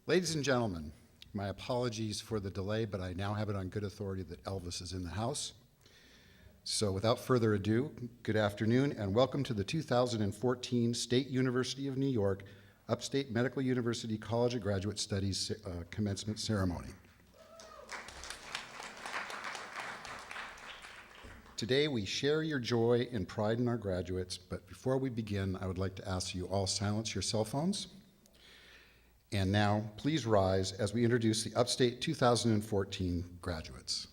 Ladies and gentlemen, my apologies for the delay, but I now have it on good authority that Elvis is in the house. So without further ado, good afternoon and welcome to the 2014 State University of New York Upstate Medical University College of Graduate Studies commencement ceremony. Today we share your joy and pride in our graduates, but before we begin, I would like to ask you all silence your cell phones. And now, please rise as we introduce the Upstate 2014 graduates.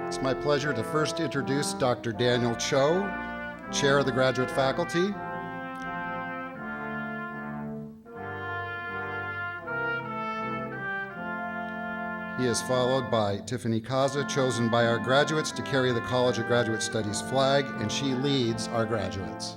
It's my pleasure to first introduce Dr. Daniel Cho, Chair of the Graduate Faculty. He is followed by Tiffany Kaza, chosen by our graduates to carry the College of Graduate Studies flag, and she leads our graduates.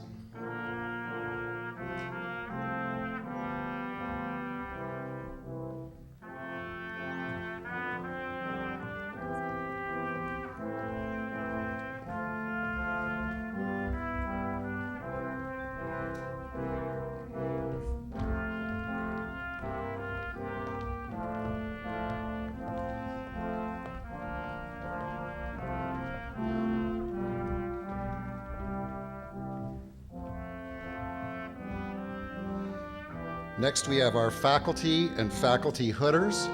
Next, we have our faculty and faculty hooders.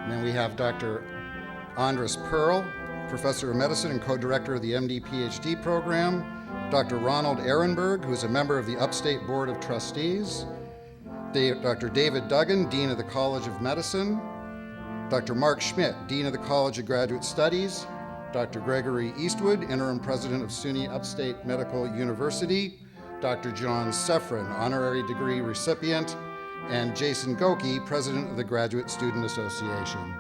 And then we have Dr. Andres Pearl, Professor of Medicine and Co-Director of the MD-PhD program, Dr. Ronald Ehrenberg, who is a member of the Upstate Board of Trustees, Dr. David Duggan, Dean of the College of Medicine, Dr. Mark Schmidt, Dean of the College of Graduate Studies, Dr. Gregory Eastwood, Interim President of Suny Upstate Medical University, Dr. John Seffrin, Honorary Degree recipient, and Jason Goki, President of the Graduate Student Association.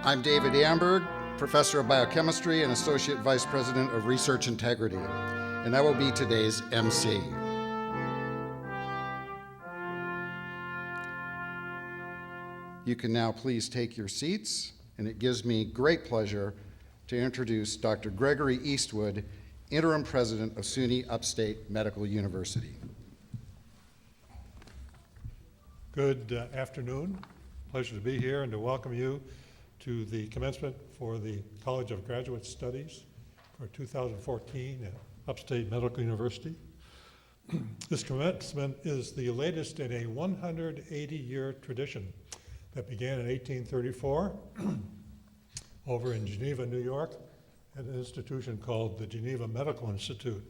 I'm David Amberg, Professor of Biochemistry and Associate Vice President of Research Integrity, and I will be today's MC. You can now please take your seats, and it gives me great pleasure to introduce Dr. Gregory Eastwood, Interim President of SUNY Upstate Medical University. Good afternoon. Pleasure to be here and to welcome you to the commencement for the College of Graduate Studies for 2014 at Upstate Medical University. This commencement is the latest in a 180-year tradition that began in 1834 over in Geneva, New York, at an institution called the Geneva Medical Institute.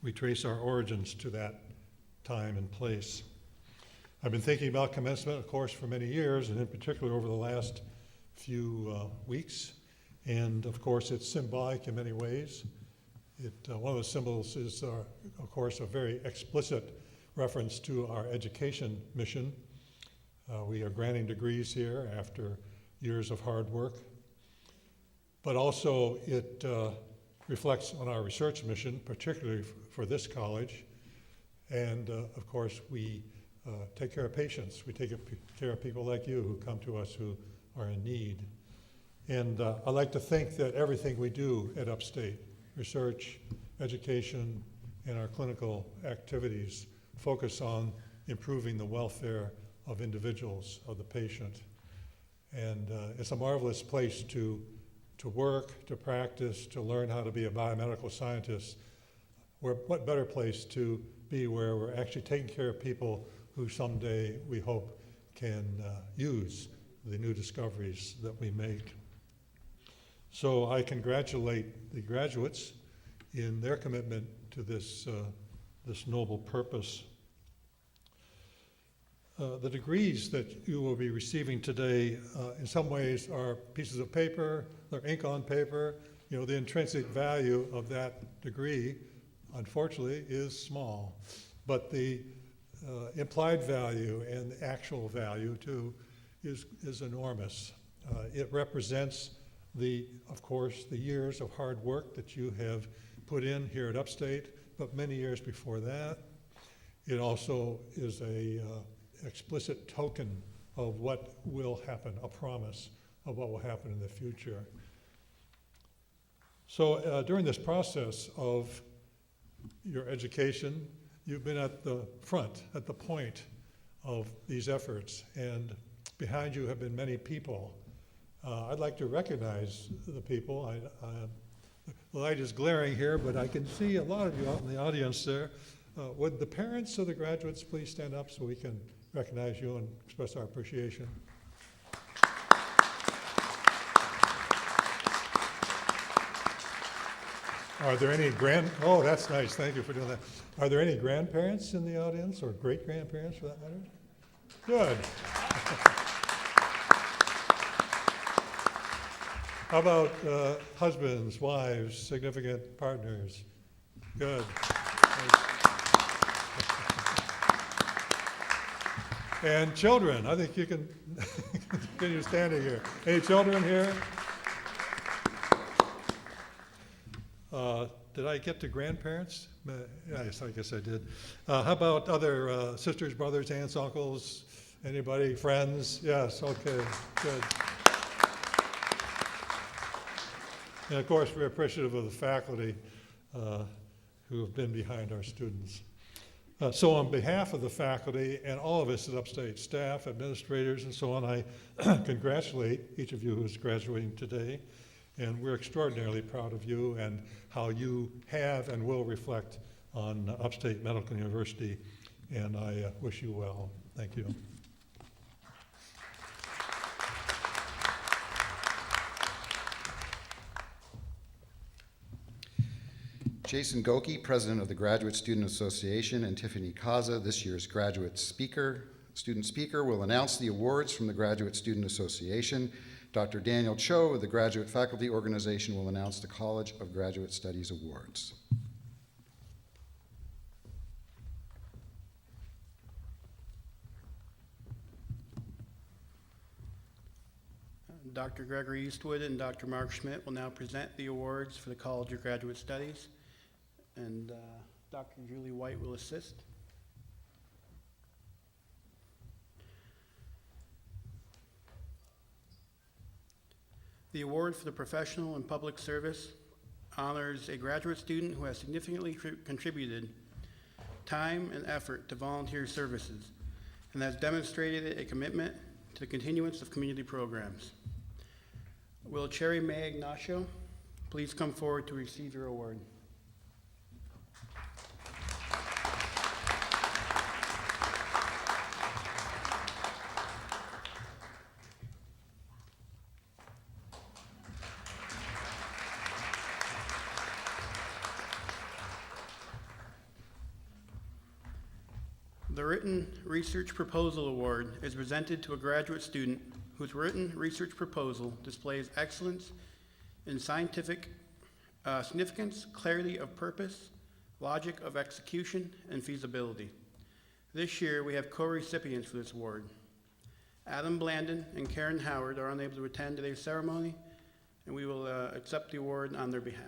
We trace our origins to that time and place. I've been thinking about commencement, of course, for many years, and in particular over the last few weeks. And of course, it's symbolic in many ways. One of the symbols is, of course, a very explicit reference to our education mission. We are granting degrees here after years of hard work. But also it reflects on our research mission, particularly for this college. And of course, we take care of patients. We take care of people like you who come to us who are in need. And I like to think that everything we do at Upstate, research, education and our clinical activities focus on improving the welfare of individuals, of the patient. And it's a marvelous place to work, to practice, to learn how to be a biomedical scientist. What better place to be where we're actually taking care of people who someday we hope can use the new discoveries that we make. So I congratulate the graduates in their commitment to this noble purpose. The degrees that you will be receiving today, in some ways, are pieces of paper, they're ink on paper. You know, the intrinsic value of that degree, unfortunately, is small. But the implied value and the actual value, too, is enormous. It represents, of course, the years of hard work that you have put in here at Upstate, but many years before that. It also is a explicit token of what will happen, a promise of what will happen in the future. So during this process of your education, you've been at the front, at the point of these efforts, and behind you have been many people. I'd like to recognize the people. The light is glaring here, but I can see a lot of you out in the audience there. Would the parents of the graduates please stand up so we can recognize you and express our appreciation? Are there any oh, that's nice, thank you for doing that. Are there any grandparents in the audience, or great-grandparents for that matter? Good. How about husbands, wives, significant partners? Good. And children, I think you can continue standing here. Any children here? Did I get to grandparents? Yes, I guess I did. How about other sisters, brothers, aunts, uncles? Anybody? Friends? Yes, okay, good. And of course, we're appreciative of the faculty who have been behind our students. So on behalf of the faculty and all of us at Upstate, staff, administrators, and so on, I congratulate each of you who is graduating today. And we're extraordinarily proud of you and how you have and will reflect on Upstate Medical University. And I wish you well. Thank you. Jason Goki, President of the Graduate Student Association, and Tiffany Kaza, this year's graduate student speaker, will announce the awards from the Graduate Student Association. Dr. Daniel Cho of the Graduate Faculty Organization will announce the College of Graduate Studies Awards. Dr. Gregory Eastwood and Dr. Mark Schmidt will now present the awards for the College of Graduate Studies, and Dr. Julie White will assist. The award for the professional and public service honors a graduate student who has significantly contributed time and effort to volunteer services and has demonstrated a commitment to the continuance of community programs. Will Cherry May Ignacio please come forward to receive your award? The Written Research Proposal Award is presented to a graduate student whose written research proposal displays excellence in scientific significance, clarity of purpose, logic of execution, and feasibility. This year, we have co-recipients for this award. Adam Blandon and Karen Howard are unable to attend today's ceremony, and we will accept the award on their behalf.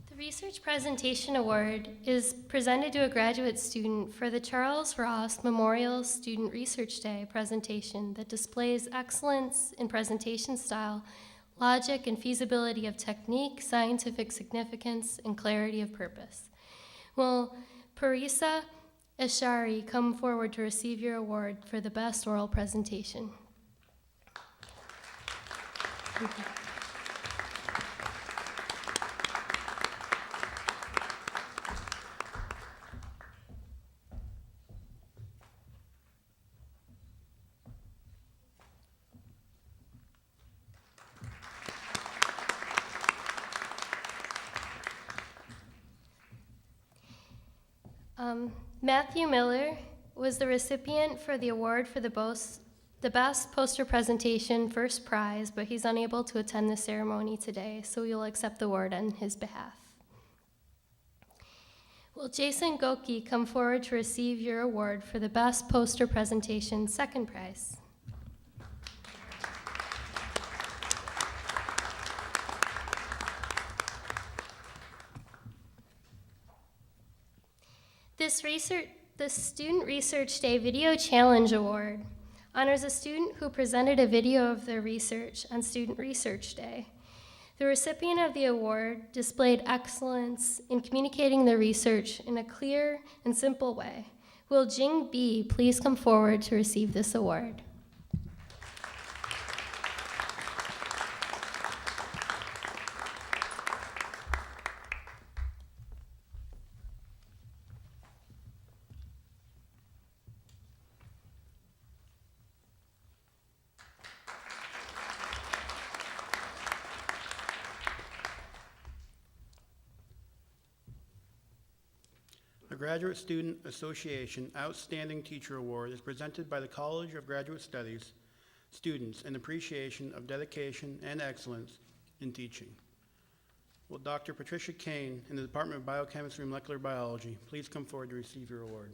The Research Presentation Award is presented to a graduate student for the Charles Ross Memorial Student Research Day presentation that displays excellence in presentation style, logic and feasibility of technique, scientific significance, and clarity of purpose. Will Parisa Ashari come forward to receive your award for the best oral presentation? Matthew Miller was the recipient for the award for the best poster presentation, first prize, but he's unable to attend the ceremony today, so we will accept the award on his behalf. Will Jason Goki come forward to receive your award for the best poster presentation, second prize? The Student Research Day Video Challenge Award honors a student who presented a video of their research on Student Research Day. The recipient of the award displayed excellence in communicating their research in a clear and simple way. Will Jing Bi please come forward to receive this award? The Graduate Student Association Outstanding Teacher Award is presented by the College of Graduate Studies students in appreciation of dedication and excellence in teaching. Will Dr. Patricia Kane in the Department of Biochemistry and Molecular Biology please come forward to receive your award?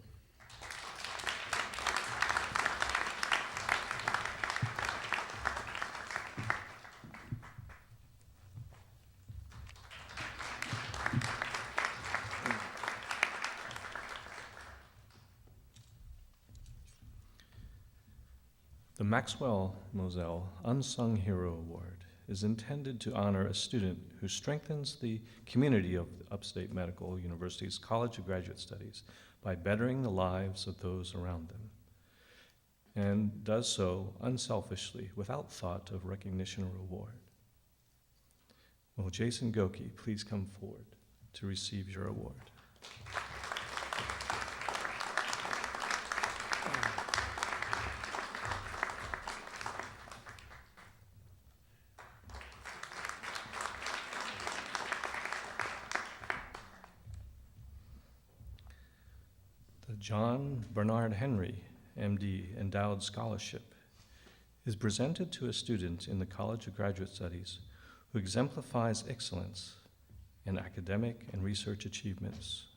The Maxwell Moselle Unsung Hero Award is intended to honor a student who strengthens the community of Upstate Medical University's College of Graduate Studies by bettering the lives of those around them, and does so unselfishly without thought of recognition or reward. Will Jason Goki please come forward to receive your award? John Bernard-Henri, MD, Endowed Scholarship, is presented to a student in the College of Graduate Studies who exemplifies excellence in academic and research achievements.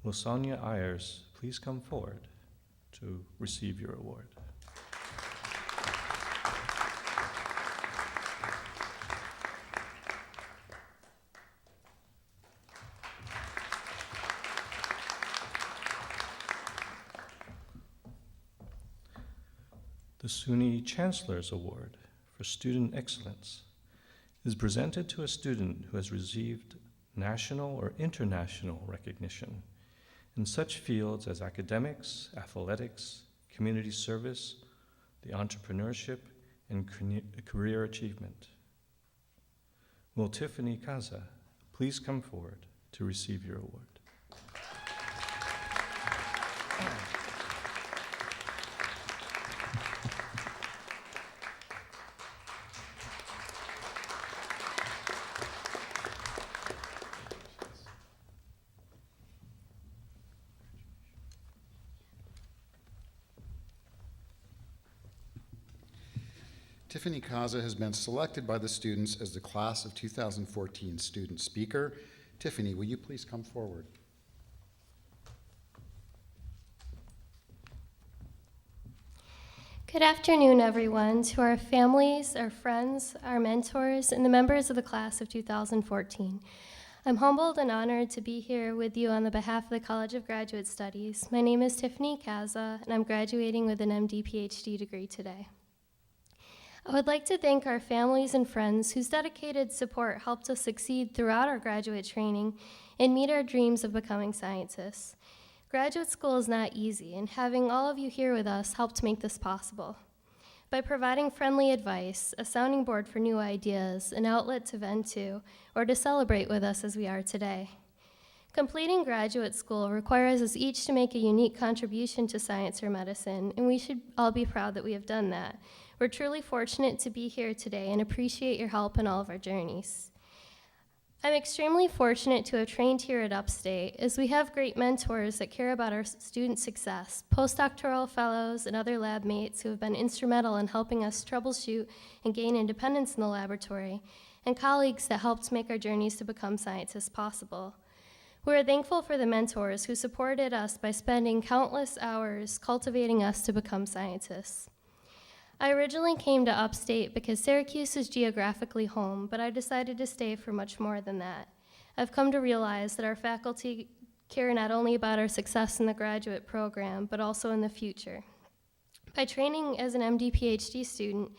Will Sonia Ayers please come forward to receive your award? The Suny Chancellor's Award for Student Excellence is presented to a student who has received national or international recognition in such fields as academics, athletics, community service, the entrepreneurship, and career achievement. Will Tiffany Kaza please come forward to receive your award? Tiffany Kaza has been selected by the students as the Class of 2014 Student Speaker. Tiffany, will you please come forward? Good afternoon, everyone, to our families, our friends, our mentors, and the members of the Class of 2014. I'm humbled and honored to be here with you on the behalf of the College of Graduate Studies. My name is Tiffany Kaza, and I'm graduating with an MD PhD degree today. I would like to thank our families and friends whose dedicated support helped us succeed throughout our graduate training and meet our dreams of becoming scientists. Graduate school is not easy, and having all of you here with us helped make this possible. By providing friendly advice, a sounding board for new ideas, an outlet to vent to, or to celebrate with us as we are today. Completing graduate school requires us each to make a unique contribution to science or medicine, and we should all be proud that we have done that. We're truly fortunate to be here today and appreciate your help in all of our journeys. I'm extremely fortunate to have trained here at Upstate, as we have great mentors that care about our student success, postdoctoral fellows and other lab mates who have been instrumental in helping us troubleshoot and gain independence in the laboratory, and colleagues that helped make our journeys to become scientists possible. We are thankful for the mentors who supported us by spending countless hours cultivating us to become scientists. I originally came to Upstate because Syracuse is geographically home, but I decided to stay for much more than that. I've come to realize that our faculty care not only about our success in the graduate program, but also in the future. By training as an MD PhD student,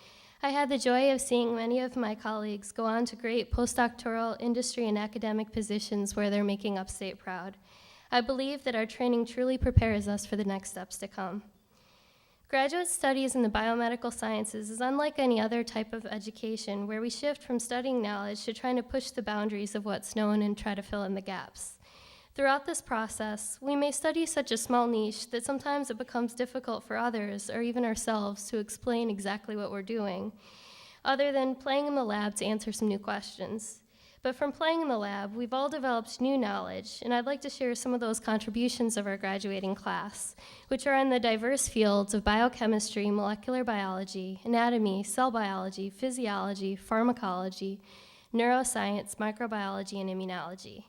I had the joy of seeing many of my colleagues go on to great postdoctoral industry and academic positions where they're making Upstate proud. I believe that our training truly prepares us for the next steps to come. Graduate studies in the biomedical sciences is unlike any other type of education where we shift from studying knowledge to trying to push the boundaries of what's known and try to fill in the gaps. Throughout this process, we may study such a small niche that sometimes it becomes difficult for others or even ourselves to explain exactly what we're doing, other than playing in the lab to answer some new questions. But from playing in the lab, we've all developed new knowledge, and I'd like to share some of those contributions of our graduating class, which are in the diverse fields of biochemistry, molecular biology, anatomy, cell biology, physiology, pharmacology, neuroscience, microbiology, and immunology.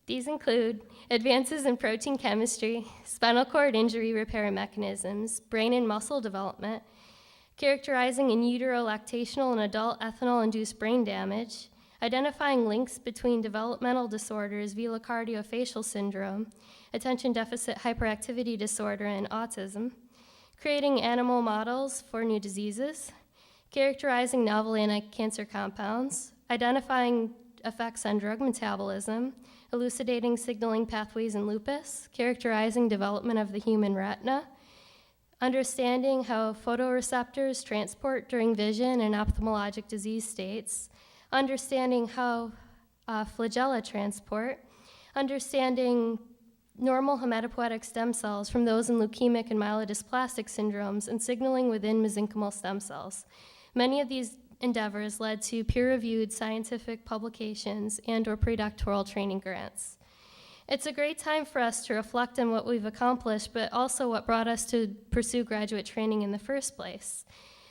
These include advances in protein chemistry, spinal cord injury repair and mechanisms, brain and muscle development, characterizing in utero lactational and adult ethanol-induced brain damage, identifying links between developmental disorders, velocardiofacial syndrome, attention deficit hyperactivity disorder, and autism, creating animal models for new diseases, characterizing novel anti-cancer compounds, identifying effects on drug metabolism, elucidating signaling pathways in lupus, characterizing development of the human retina, understanding how photoreceptors transport during vision and ophthalmologic disease states, understanding how flagella transport, understanding normal hematopoietic stem cells from those in leukemic and myelodysplastic syndromes, and signaling within mesenchymal stem cells. Many of these endeavors led to peer-reviewed scientific publications and/or predoctoral training grants. It's a great time for us to reflect on what we've accomplished, but also what brought us to pursue graduate training in the first place.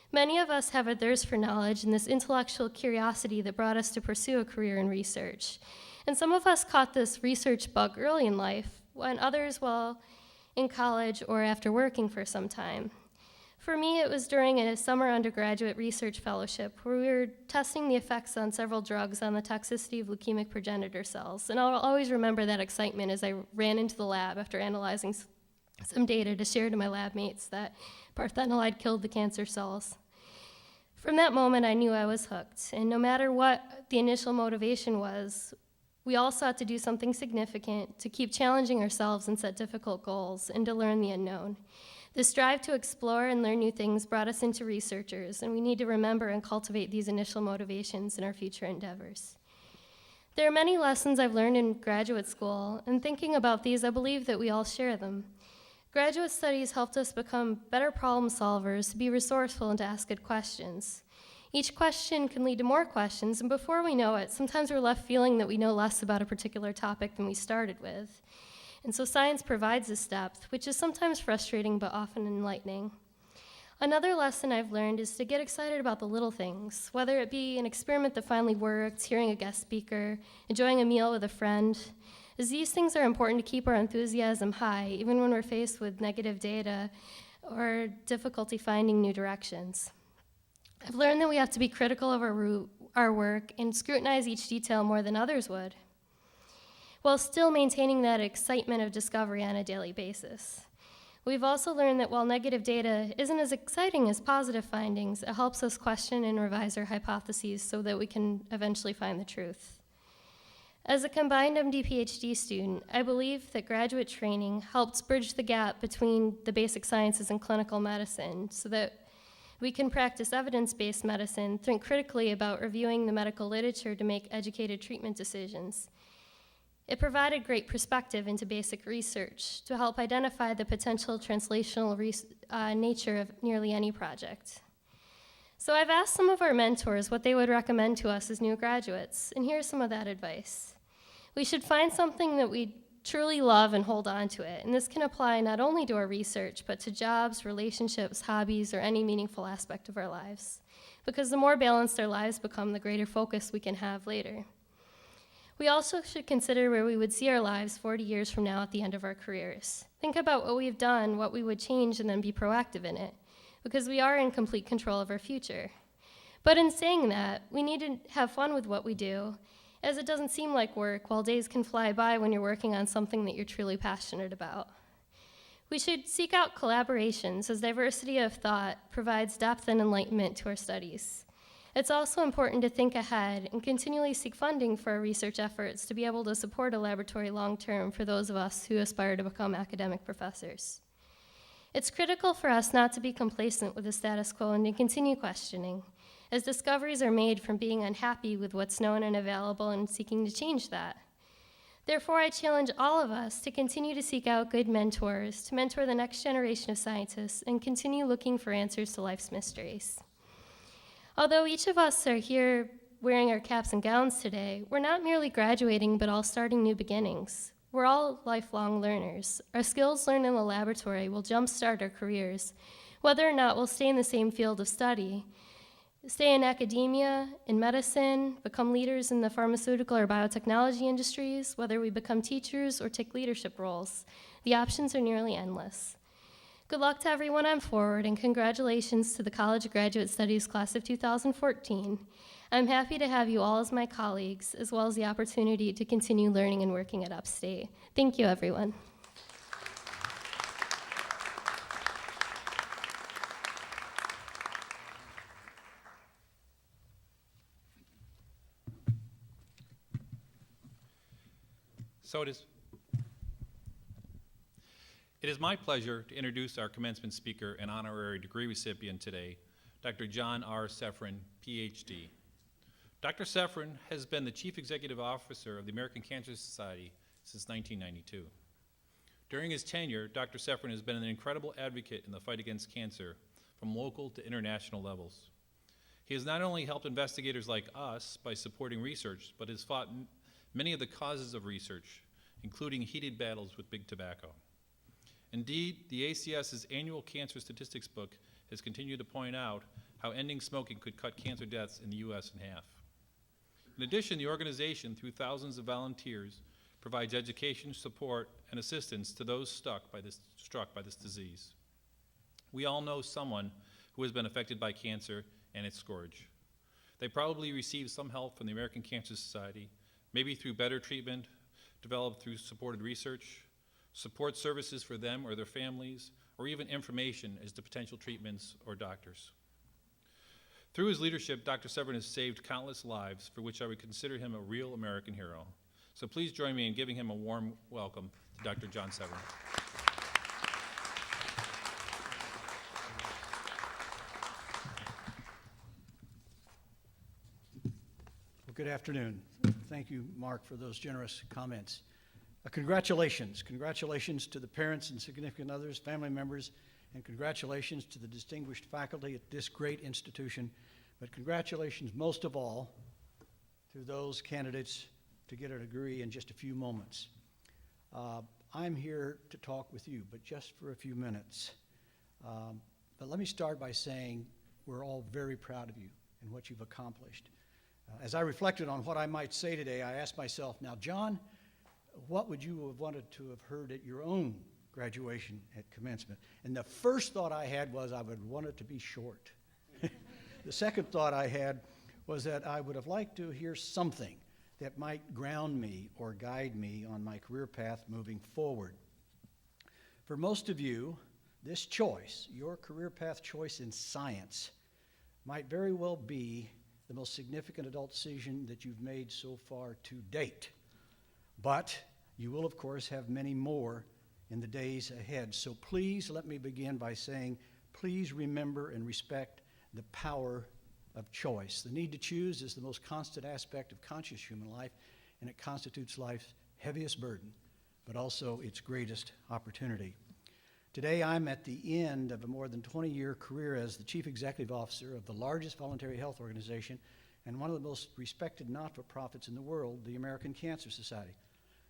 Many of us have a thirst for knowledge and this intellectual curiosity that brought us to pursue a career in research. And some of us caught this research bug early in life, and others while in college or after working for some time. For me, it was during a summer undergraduate research fellowship where we were testing the effects on several drugs on the toxicity of leukemic progenitor cells. And I'll always remember that excitement as I ran into the lab after analyzing some data to share to my lab mates that parthenolide killed the cancer cells. From that moment, I knew I was hooked, and no matter what the initial motivation was, we all sought to do something significant, to keep challenging ourselves and set difficult goals, and to learn the unknown. This drive to explore and learn new things brought us into researchers, and we need to remember and cultivate these initial motivations in our future endeavors. There are many lessons I've learned in graduate school, and thinking about these, I believe that we all share them. Graduate studies helped us become better problem solvers, to be resourceful, and to ask good questions. Each question can lead to more questions, and before we know it, sometimes we're left feeling that we know less about a particular topic than we started with. And so science provides this depth, which is sometimes frustrating but often enlightening. Another lesson I've learned is to get excited about the little things, whether it be an experiment that finally worked, hearing a guest speaker, enjoying a meal with a friend, as these things are important to keep our enthusiasm high, even when we're faced with negative data or difficulty finding new directions. I've learned that we have to be critical of our work and scrutinize each detail more than others would. while still maintaining that excitement of discovery on a daily basis. We've also learned that while negative data isn't as exciting as positive findings, it helps us question and revise our hypotheses so that we can eventually find the truth. As a combined MD-PhD student, I believe that graduate training helps bridge the gap between the basic sciences and clinical medicine so that we can practice evidence-based medicine, think critically about reviewing the medical literature to make educated treatment decisions. It provided great perspective into basic research to help identify the potential translational nature of nearly any project. So I've asked some of our mentors what they would recommend to us as new graduates, and here's some of that advice. We should find something that we truly love and hold on to it, and this can apply not only to our research, but to jobs, relationships, hobbies, or any meaningful aspect of our lives. Because the more balanced our lives become, the greater focus we can have later. We also should consider where we would see our lives 40 years from now at the end of our careers. Think about what we've done, what we would change, and then be proactive in it, because we are in complete control of our future. But in saying that, we need to have fun with what we do, as it doesn't seem like work, while days can fly by when you're working on something that you're truly passionate about. We should seek out collaborations, as diversity of thought provides depth and enlightenment to our studies. It's also important to think ahead and continually seek funding for our research efforts to be able to support a laboratory long-term for those of us who aspire to become academic professors. It's critical for us not to be complacent with the status quo and to continue questioning, as discoveries are made from being unhappy with what's known and available and seeking to change that. Therefore, I challenge all of us to continue to seek out good mentors, to mentor the next generation of scientists, and continue looking for answers to life's mysteries. Although each of us are here wearing our caps and gowns today, we're not merely graduating, but all starting new beginnings. We're all lifelong learners. Our skills learned in the laboratory will jumpstart our careers, whether or not we'll stay in the same field of study, stay in academia, in medicine, become leaders in the pharmaceutical or biotechnology industries, whether we become teachers or take leadership roles. The options are nearly endless. Good luck to everyone on forward, and congratulations to the College of Graduate Studies class of 2014. I'm happy to have you all as my colleagues, as well as the opportunity to continue learning and working at Upstate. Thank you, everyone. So it is my pleasure to introduce our commencement speaker and honorary degree recipient today, Dr. John R. Sefrin, PhD. Dr. Sefrin has been the Chief Executive Officer of the American Cancer Society since 1992. During his tenure, Dr. Sefrin has been an incredible advocate in the fight against cancer, from local to international levels. He has not only helped investigators like us by supporting research, but has fought many of the causes of research, including heated battles with big tobacco. Indeed, the ACS's annual cancer statistics book has continued to point out how ending smoking could cut cancer deaths in the U.S. in half. In addition, the organization, through thousands of volunteers, provides education, support, and assistance to those struck by this disease. We all know someone who has been affected by cancer and its scourge. They probably received some help from the American Cancer Society, maybe through better treatment developed through supported research, support services for them or their families, or even information as to potential treatments or doctors. Through his leadership, Dr. Sefrin has saved countless lives, for which I would consider him a real American hero. So please join me in giving him a warm welcome to Dr. John Sefrin. Well, good afternoon. Thank you, Mark, for those generous comments. Congratulations to the parents and significant others, family members, and congratulations to the distinguished faculty at this great institution. But congratulations most of all to those candidates to get a degree in just a few moments. I'm here to talk with you, but just for a few minutes. But let me start by saying we're all very proud of you and what you've accomplished. As I reflected on what I might say today, I asked myself, now, John, what would you have wanted to have heard at your own graduation at commencement? And the first thought I had was I would want it to be short. The second thought I had was that I would have liked to hear something that might ground me or guide me on my career path moving forward. For most of you, this choice, your career path choice in science, might very well be the most significant adult decision that you've made so far to date. But you will, of course, have many more in the days ahead. So please let me begin by saying, please remember and respect the power of choice. The need to choose is the most constant aspect of conscious human life, and it constitutes life's heaviest burden, but also its greatest opportunity. Today, I'm at the end of a more than 20-year career as the Chief Executive Officer of the largest voluntary health organization and one of the most respected not-for-profits in the world, the American Cancer Society.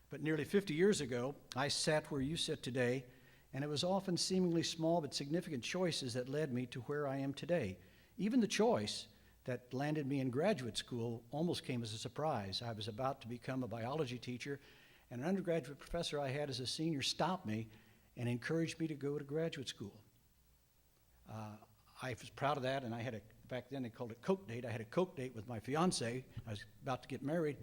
But nearly 50 years ago, I sat where you sit today, and it was often seemingly small but significant choices that led me to where I am today. Even the choice that landed me in graduate school almost came as a surprise. I was about to become a biology teacher, and an undergraduate professor I had as a senior stopped me and encouraged me to go to graduate school. I was proud of that, and I had back then they called it Coke date. I had a Coke date with my fiance. I was about to get married,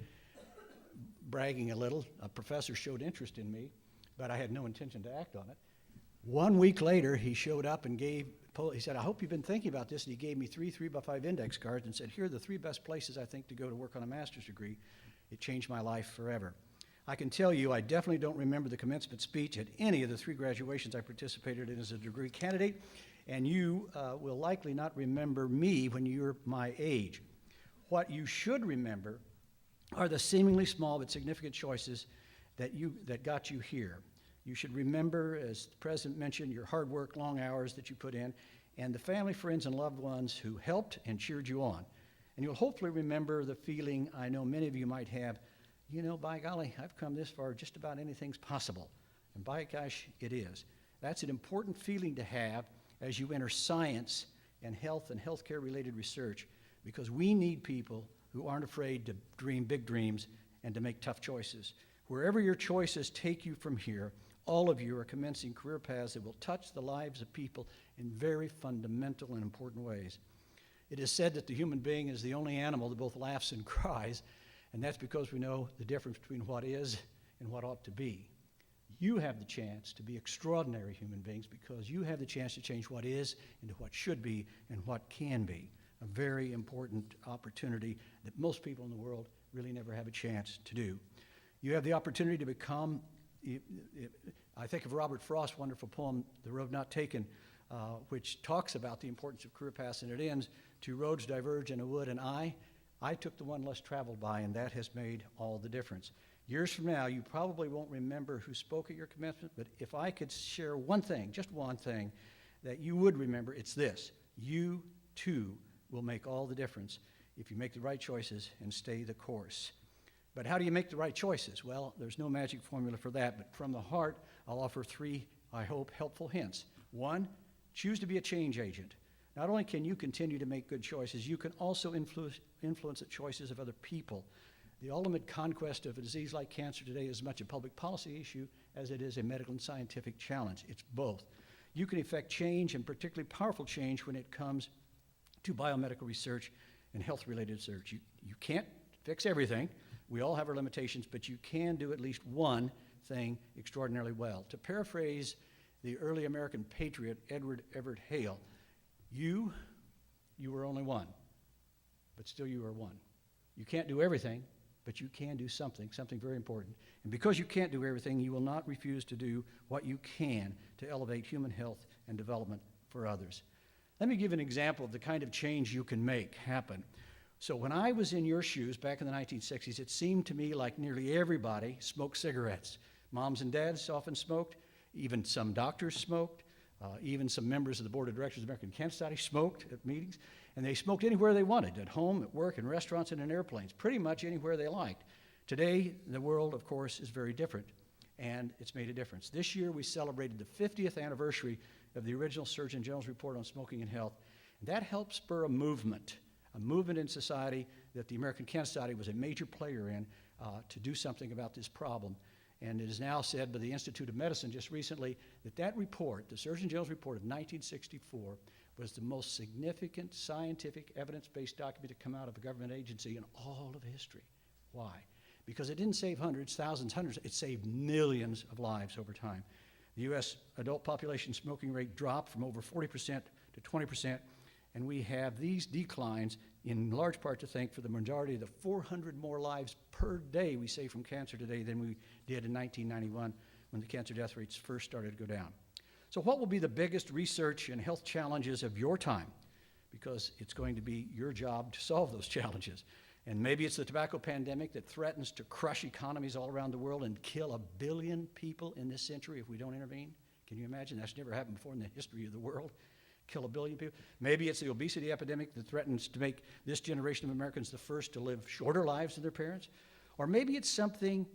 bragging a little. A professor showed interest in me, but I had no intention to act on it. 1 week later, he showed up and he said, I hope you've been thinking about this, and he gave me 3 3x5 index cards and said, here are the 3 best places I think to go to work on a master's degree. It changed my life forever. I can tell you I definitely don't remember the commencement speech at any of the 3 graduations I participated in as a degree candidate, and you will likely not remember me when you're my age. What you should remember are the seemingly small but significant choices that got you here. You should remember, as the President mentioned, your hard work, long hours that you put in, and the family, friends, and loved ones who helped and cheered you on. And you'll hopefully remember the feeling I know many of you might have, you know, by golly, I've come this far, just about anything's possible. And by gosh, it is. That's an important feeling to have as you enter science and health and healthcare-related research, because we need people who aren't afraid to dream big dreams and to make tough choices. Wherever your choices take you from here, all of you are commencing career paths that will touch the lives of people in very fundamental and important ways. It is said that the human being is the only animal that both laughs and cries, and that's because we know the difference between what is and what ought to be. You have the chance to be extraordinary human beings because you have the chance to change what is into what should be and what can be. A very important opportunity that most people in the world really never have a chance to do. You have the opportunity to become, I think of Robert Frost's wonderful poem, The Road Not Taken, which talks about the importance of career paths, and it ends, 2 roads diverge in a wood, and I took the one less traveled by, and that has made all the difference. Years from now, you probably won't remember who spoke at your commencement, but if I could share one thing, just one thing, that you would remember, it's this. You, too, will make all the difference if you make the right choices and stay the course. But how do you make the right choices? Well, there's no magic formula for that, but from the heart, I'll offer 3, I hope, helpful hints. 1, choose to be a change agent. Not only can you continue to make good choices, you can also influence the choices of other people. The ultimate conquest of a disease like cancer today is as much a public policy issue as it is a medical and scientific challenge. It's both. You can effect change, and particularly powerful change, when it comes to biomedical research and health-related research. You can't fix everything. We all have our limitations, but you can do at least one thing extraordinarily well. To paraphrase the early American patriot, Edward Everett Hale, you were only one, but still you are one. You can't do everything, but you can do something very important. And because you can't do everything, you will not refuse to do what you can to elevate human health and development for others. Let me give an example of the kind of change you can make happen. So when I was in your shoes back in the 1960s, it seemed to me like nearly everybody smoked cigarettes. Moms and dads often smoked, even some doctors smoked, even some members of the board of directors of the American Cancer Society smoked at meetings, and they smoked anywhere they wanted, at home, at work, in restaurants, and in airplanes, pretty much anywhere they liked. Today, the world, of course, is very different, and it's made a difference. This year, we celebrated the 50th anniversary of the original Surgeon General's report on smoking and health, and that helped spur a movement in society that the American Cancer Society was a major player in to do something about this problem. And it is now said by the Institute of Medicine just recently that report, the Surgeon General's report of 1964, was the most significant scientific evidence-based document to come out of a government agency in all of history. Why? because it didn't save hundreds, thousands, hundreds, it saved millions of lives over time. The U.S. adult population smoking rate dropped from over 40% to 20%, and we have these declines in large part to thank for the majority of the 400 more lives per day we save from cancer today than we did in 1991 when the cancer death rates first started to go down. So what will be the biggest research and health challenges of your time? Because it's going to be your job to solve those challenges. And maybe it's the tobacco pandemic that threatens to crush economies all around the world and kill 1 billion people in this century if we don't intervene. Can you imagine? That's never happened before in the history of the world. Kill 1 billion people. Maybe it's the obesity epidemic that threatens to make this generation of Americans the first to live shorter lives than their parents. Or maybe it's something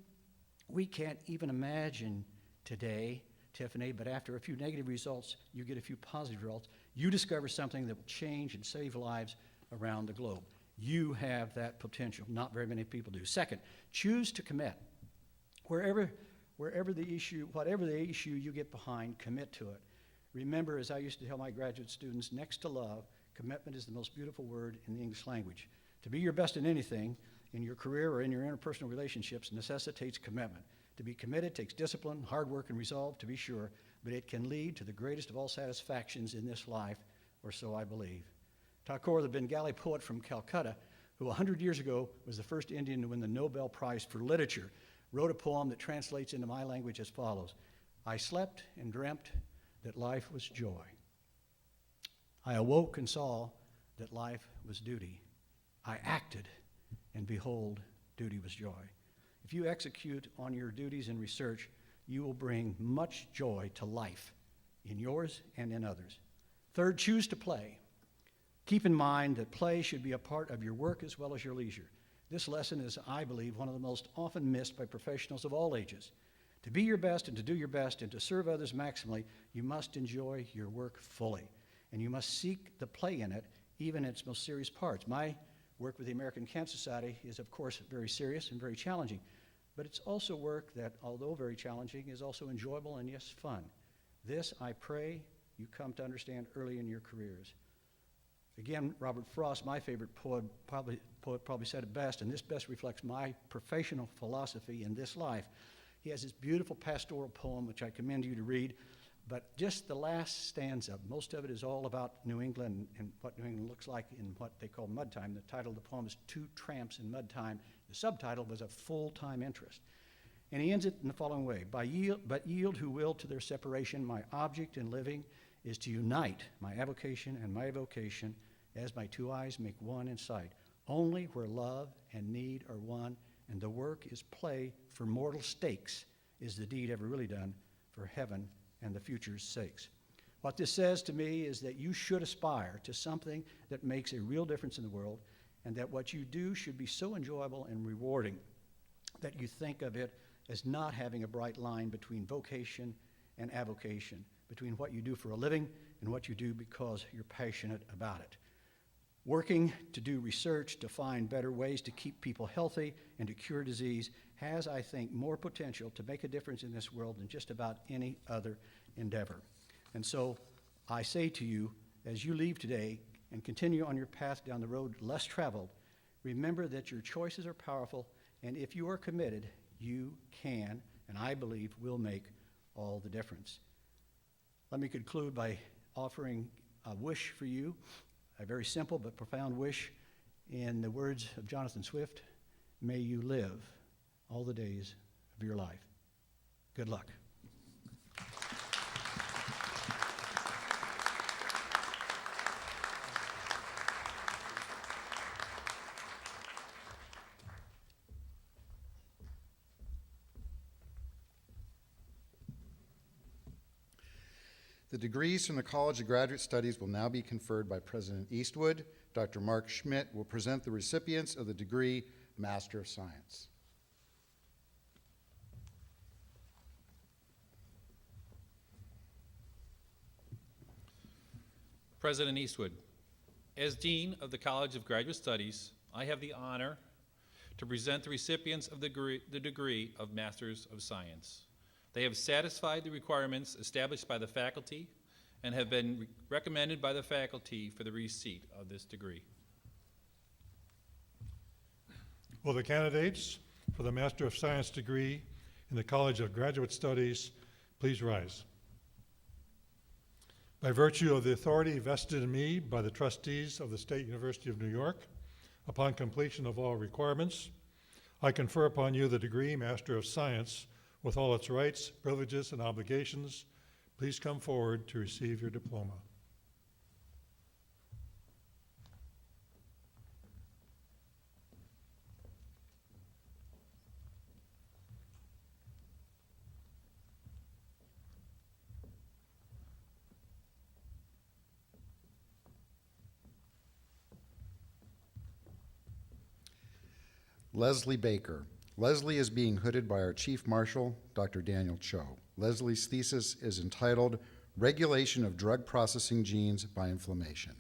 we can't even imagine today, Tiffany, but after a few negative results, you get a few positive results. You discover something that will change and save lives around the globe. You have that potential. Not very many people do. Second, choose to commit. Whatever the issue you get behind, commit to it. Remember, as I used to tell my graduate students, next to love, commitment is the most beautiful word in the English language. To be your best in anything, in your career or in your interpersonal relationships, necessitates commitment. To be committed takes discipline, hard work, and resolve, to be sure, but it can lead to the greatest of all satisfactions in this life, or so I believe. Thakur, the Bengali poet from Calcutta, who 100 years ago was the first Indian to win the Nobel Prize for Literature, wrote a poem that translates into my language as follows: I slept and dreamt that life was joy. I awoke and saw that life was duty. I acted, and behold, duty was joy. If you execute on your duties in research, you will bring much joy to life, in yours and in others. Third, choose to play. Keep in mind that play should be a part of your work as well as your leisure. This lesson is, I believe, one of the most often missed by professionals of all ages. To be your best and to do your best and to serve others maximally, you must enjoy your work fully. And you must seek the play in it, even in its most serious parts. My work with the American Cancer Society is, of course, very serious and very challenging. But it's also work that, although very challenging, is also enjoyable and, yes, fun. This, I pray, you come to understand early in your careers. Again, Robert Frost, my favorite poet, probably said it best, and this best reflects my professional philosophy in this life. He has this beautiful pastoral poem, which I commend you to read, but just the last stanza, most of it is all about New England and what New England looks like in what they call mud time. The title of the poem is Two Tramps in Mud Time. The subtitle was A Full-Time Interest. And he ends it in the following way: but yield who will to their separation, my object in living is to unite my avocation and my vocation, as my two eyes make one in sight. Only where love and need are one, and the work is play for mortal stakes, is the deed ever really done for heaven and the future's sakes. What this says to me is that you should aspire to something that makes a real difference in the world, and that what you do should be so enjoyable and rewarding that you think of it as not having a bright line between vocation and avocation, between what you do for a living and what you do because you're passionate about it. Working to do research to find better ways to keep people healthy and to cure disease has, I think, more potential to make a difference in this world than just about any other endeavor. And so I say to you, as you leave today and continue on your path down the road less traveled, remember that your choices are powerful, and if you are committed, you can, and I believe will make all the difference. Let me conclude by offering a wish for you, a very simple but profound wish in the words of Jonathan Swift: may you live all the days of your life. Good luck. The degrees from the College of Graduate Studies will now be conferred by President Eastwood. Dr. Mark Schmidt will present the recipients of the degree Master of Science. President Eastwood, as Dean of the College of Graduate Studies, I have the honor to present the recipients of the degree of Masters of Science. They have satisfied the requirements established by the faculty and have been recommended by the faculty for the receipt of this degree. Will the candidates for the Master of Science degree in the College of Graduate Studies, please rise. By virtue of the authority vested in me by the trustees of the State University of New York, upon completion of all requirements, I confer upon you the degree Master of Science with all its rights, privileges, and obligations. Please come forward to receive your diploma. Leslie Baker. Leslie is being hooded by our Chief Marshal, Dr. Daniel Cho. Leslie's thesis is entitled Regulation of Drug Processing Genes by Inflammation.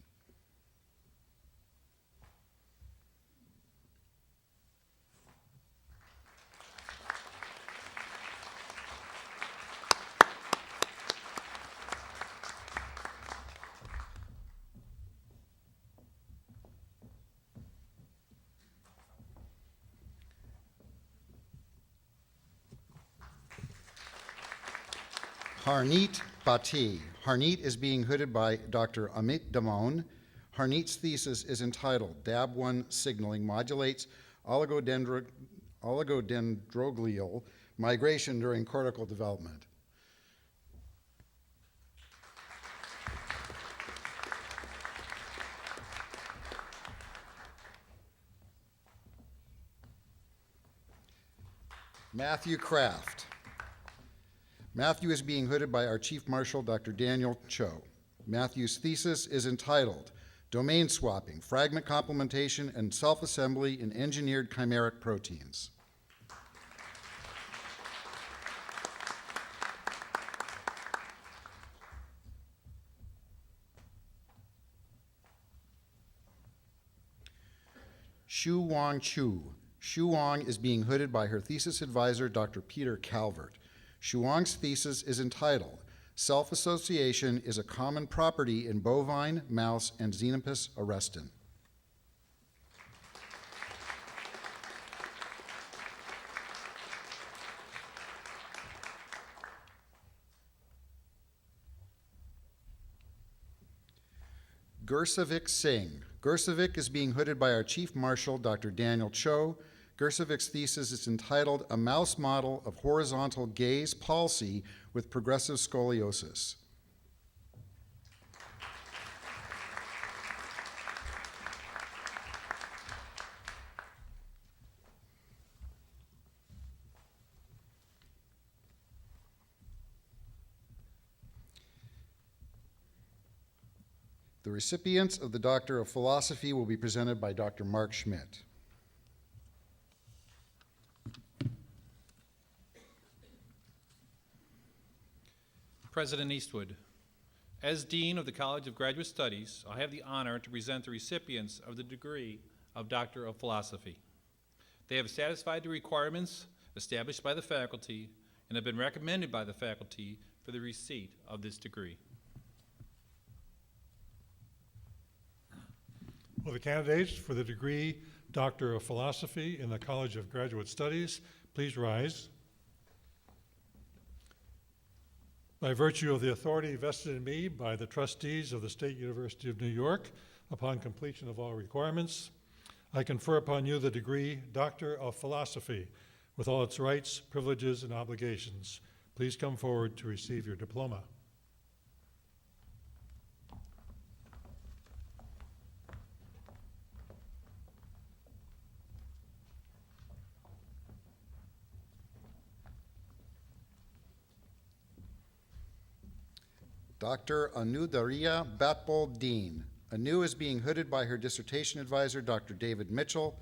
Harneet Bhatti. Harneet is being hooded by Dr. Amit Damon. Harneet's thesis is entitled DAB1 Signaling Modulates Oligodendroglial Migration During Cortical Development. Matthew Kraft. Matthew is being hooded by our Chief Marshal, Dr. Daniel Cho. Matthew's thesis is entitled Domain Swapping, Fragment Complementation, and Self-Assembly in Engineered Chimeric Proteins. Shu Wang Chu. Shu Wang is being hooded by her thesis advisor, Dr. Peter Calvert. Shu Wang's thesis is entitled Self-Association is a Common Property in Bovine, Mouse, and Xenopus arrestin. Gursavik Singh. Gursavik is being hooded by our Chief Marshal, Dr. Daniel Cho. Gursavik's thesis is entitled A Mouse Model of Horizontal Gaze Palsy with Progressive Scoliosis. The recipients of the Doctor of Philosophy will be presented by Dr. Mark Schmidt. President Eastwood, as Dean of the College of Graduate Studies, I have the honor to present the recipients of the degree of Doctor of Philosophy. They have satisfied the requirements established by the faculty and have been recommended by the faculty for the receipt of this degree. Will the candidates for the degree Doctor of Philosophy in the College of Graduate Studies please rise? By virtue of the authority vested in me by the trustees of the State University of New York, upon completion of all requirements, I confer upon you the degree Doctor of Philosophy with all its rights, privileges, and obligations. Please come forward to receive your diploma. Dr. Anudaria Batbol Dean. Anu is being hooded by her dissertation advisor, Dr. David Mitchell.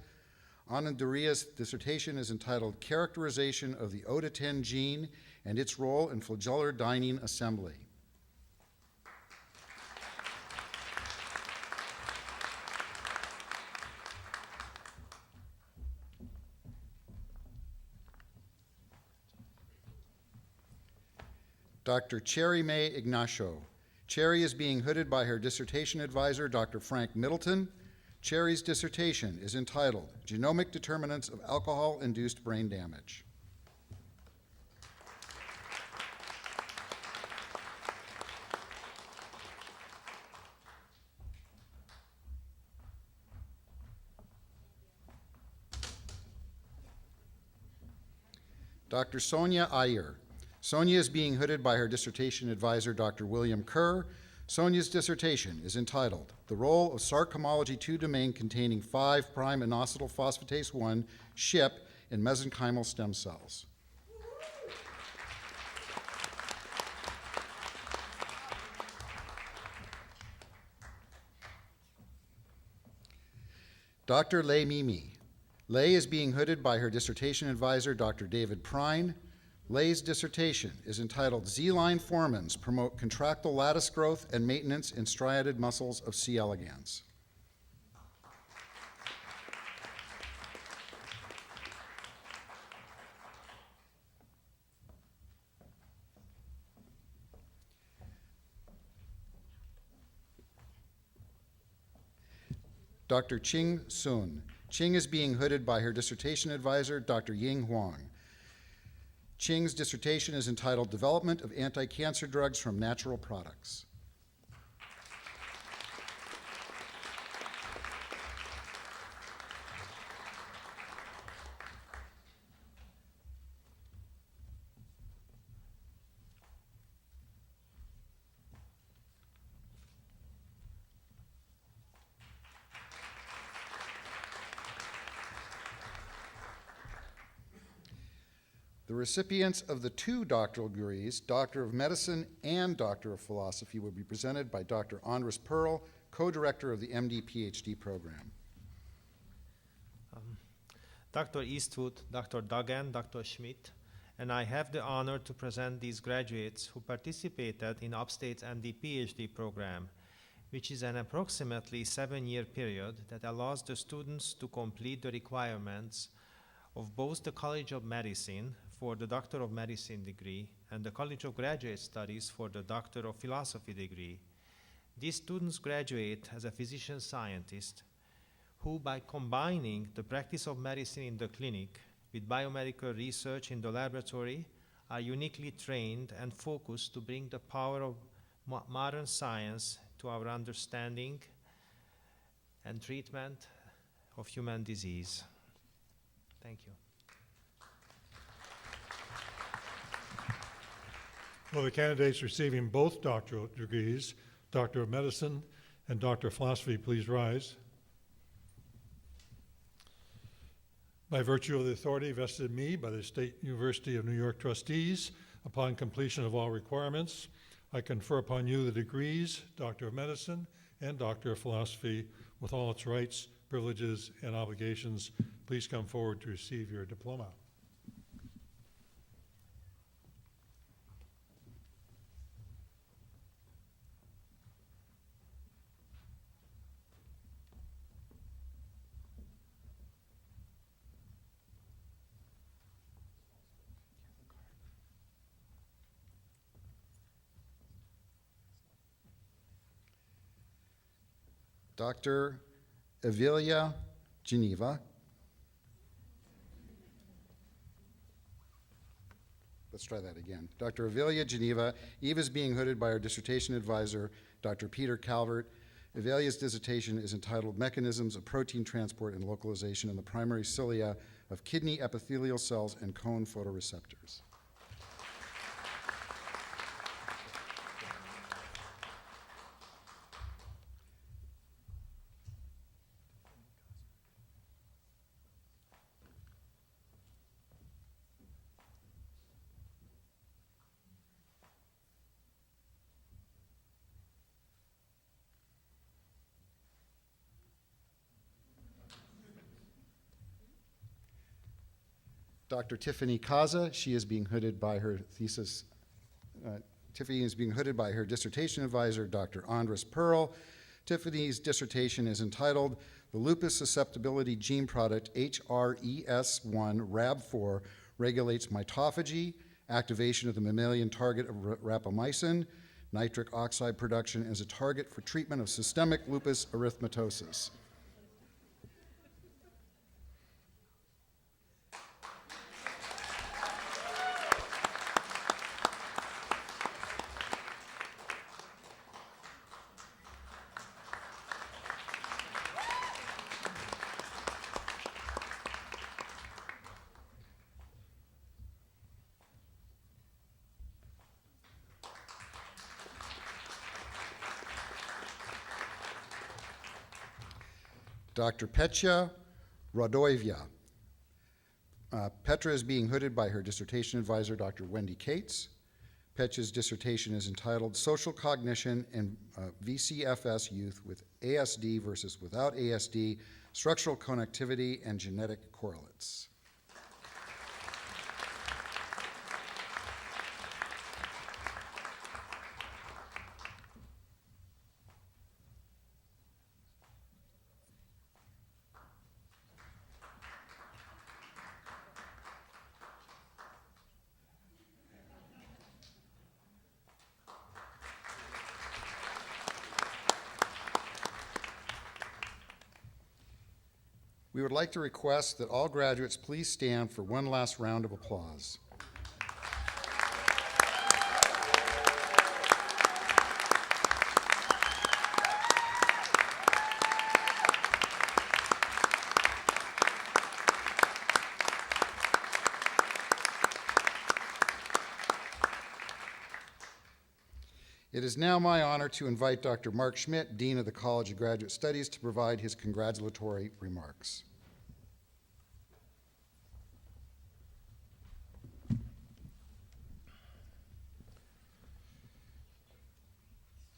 Anudaria's dissertation is entitled Characterization of the ODA10 Gene and its Role in Flagellar Dynein Assembly. Dr. Cherry May Ignacio. Cherry is being hooded by her dissertation advisor, Dr. Frank Middleton. Cherry's dissertation is entitled Genomic Determinants of Alcohol-Induced Brain Damage. Dr. Sonia Iyer. Sonia is being hooded by her dissertation advisor, Dr. William Kerr. Sonia's dissertation is entitled The Role of Sarcomology 2 Domain Containing 5' Inositol Phosphatase 1, SHIP, in Mesenchymal Stem Cells. Dr. Lei Mimi. Lei is being hooded by her dissertation advisor, Dr. David Prine. Lei's dissertation is entitled Z-line formins promote contractile lattice growth and maintenance in striated muscles of C. elegans. Dr. Ching Sun. Ching is being hooded by her dissertation advisor, Dr. Ying Huang. Ching's dissertation is entitled Development of Anti-Cancer Drugs from Natural Products. The recipients of the 2 doctoral degrees, Doctor of Medicine and Doctor of Philosophy, will be presented by Dr. Andres Pearl, co-director of the MD-PhD program. Dr. Eastwood, Dr. Duggan, Dr. Schmidt, and I have the honor to present these graduates who participated in Upstate's MD-PhD program, which is an approximately 7-year period that allows the students to complete the requirements of both the College of Medicine for the Doctor of Medicine degree and the College of Graduate Studies for the Doctor of Philosophy degree. These students graduate as a physician scientist who, by combining the practice of medicine in the clinic with biomedical research in the laboratory, are uniquely trained and focused to bring the power of modern science to our understanding and treatment of human disease. Thank you. Will the candidates receiving both doctoral degrees, Doctor of Medicine and Doctor of Philosophy, please rise. By virtue of the authority vested in me by the State University of New York trustees, upon completion of all requirements, I confer upon you the degrees, Doctor of Medicine and Doctor of Philosophy, with all its rights, privileges, and obligations. Please come forward to receive your diploma. Dr. Evelia Geneva. Let's try that again. Dr. Evelia Geneva. Eve is being hooded by her dissertation advisor, Dr. Peter Calvert. Evelia's dissertation is entitled Mechanisms of Protein Transport and Localization in the Primary Cilia of Kidney Epithelial Cells and Cone Photoreceptors. Dr. Tiffany Kaza, she is being hooded by her thesis. Tiffany is being hooded by her dissertation advisor, Dr. Andres Pearl. Tiffany's dissertation is entitled The Lupus Susceptibility Gene Product HRES1 RAB4 Regulates Mitophagy, Activation of the Mammalian Target of Rapamycin, Nitric Oxide Production as a Target for Treatment of Systemic Lupus Erythematosus. Dr. Petya Radoivia. Petra is being hooded by her dissertation advisor, Dr. Wendy Cates. Petya's dissertation is entitled Social Cognition in VCFS Youth with ASD versus Without ASD, Structural Connectivity and Genetic Correlates. We would like to request that all graduates please stand for one last round of applause. It is now my honor to invite Dr. Mark Schmidt, Dean of the College of Graduate Studies, to provide his congratulatory remarks.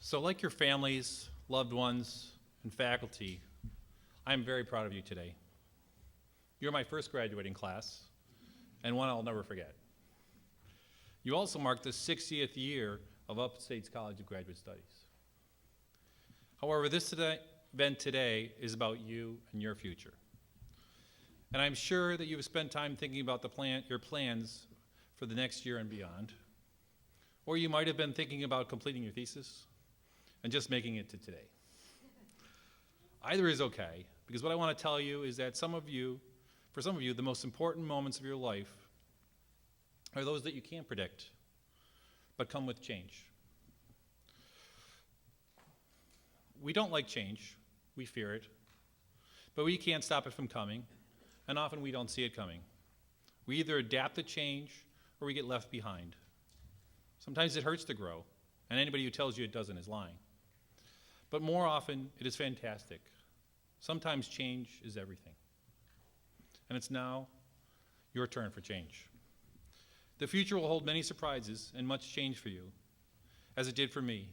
So like your families, loved ones, and faculty, I am very proud of you today. You're my first graduating class, and one I'll never forget. You also mark the 60th year of Upstate's College of Graduate Studies. However, this event today is about you and your future. And I'm sure that you've spent time thinking about your plans for the next year and beyond. Or you might have been thinking about completing your thesis and just making it to today. Either is okay, because what I want to tell you is that for some of you, the most important moments of your life are those that you can't predict, but come with change. We don't like change, we fear it, but we can't stop it from coming, and often we don't see it coming. We either adapt to change or we get left behind. Sometimes it hurts to grow, and anybody who tells you it doesn't is lying. But more often, it is fantastic. Sometimes change is everything. And it's now your turn for change. The future will hold many surprises and much change for you, as it did for me.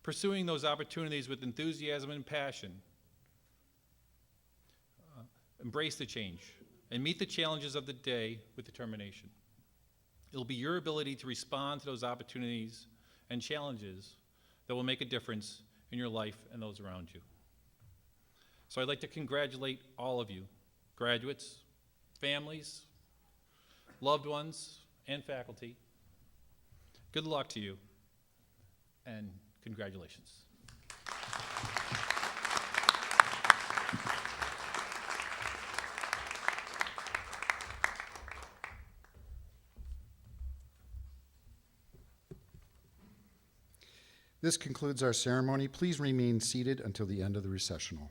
Pursuing those opportunities with enthusiasm and passion, embrace the change, and meet the challenges of the day with determination. It'll be your ability to respond to those opportunities and challenges that will make a difference in your life and those around you. So I'd like to congratulate all of you, graduates, families, loved ones, and faculty. Good luck to you, and congratulations. This concludes our ceremony. Please remain seated until the end of the recessional.